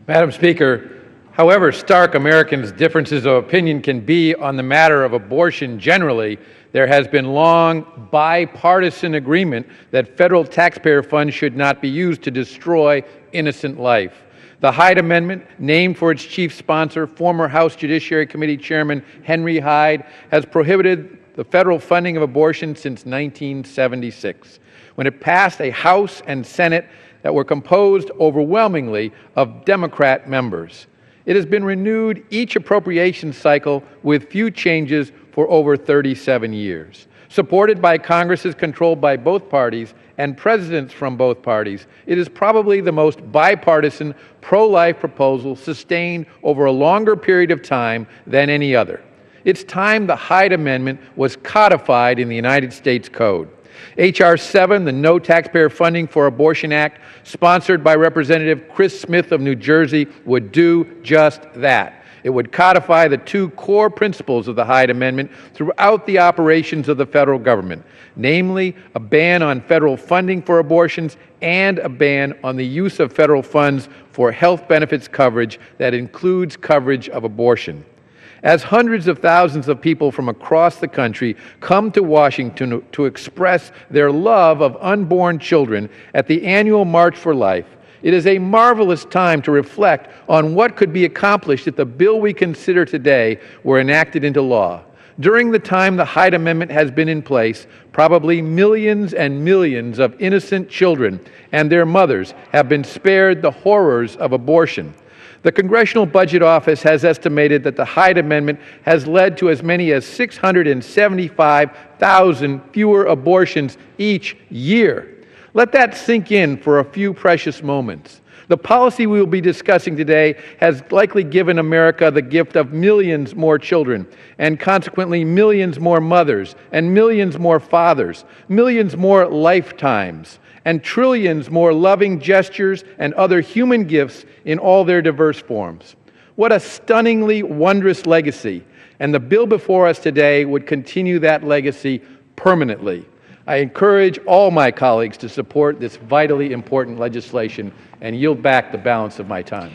Madam Speaker, however stark Americans' differences of opinion can be on the matter of abortion generally, there has been long bipartisan agreement that federal taxpayer funds should not be used to destroy innocent life. The Hyde Amendment, named for its chief sponsor, former House Judiciary Committee Chairman Henry Hyde, has prohibited the federal funding of abortion since 1976, when it passed a House and Senate that were composed overwhelmingly of Democrat members. It has been renewed each appropriation cycle with few changes for over 37 years. Supported by Congresses controlled by both parties and presidents from both parties, it is probably the most bipartisan pro-life proposal sustained over a longer period of time than any other. It's time the Hyde Amendment was codified in the United States Code. H.R. 7, the No Taxpayer Funding for Abortion Act, sponsored by Representative Chris Smith of New Jersey, would do just that. It would codify the two core principles of the Hyde Amendment throughout the operations of the federal government, namely a ban on federal funding for abortions and a ban on the use of federal funds for health benefits coverage that includes coverage of abortion. As hundreds of thousands of people from across the country come to Washington to express their love of unborn children at the annual March for Life, it is a marvelous time to reflect on what could be accomplished if the bill we consider today were enacted into law. During the time the Hyde Amendment has been in place, probably millions and millions of innocent children and their mothers have been spared the horrors of abortion. The Congressional Budget Office has estimated that the Hyde Amendment has led to as many as 675,000 fewer abortions each year. Let that sink in for a few precious moments. The policy we will be discussing today has likely given America the gift of millions more children, and consequently millions more mothers, and millions more fathers, millions more lifetimes, and trillions more loving gestures and other human gifts in all their diverse forms. What a stunningly wondrous legacy, and the bill before us today would continue that legacy permanently. I encourage all my colleagues to support this vitally important legislation and yield back the balance of my time.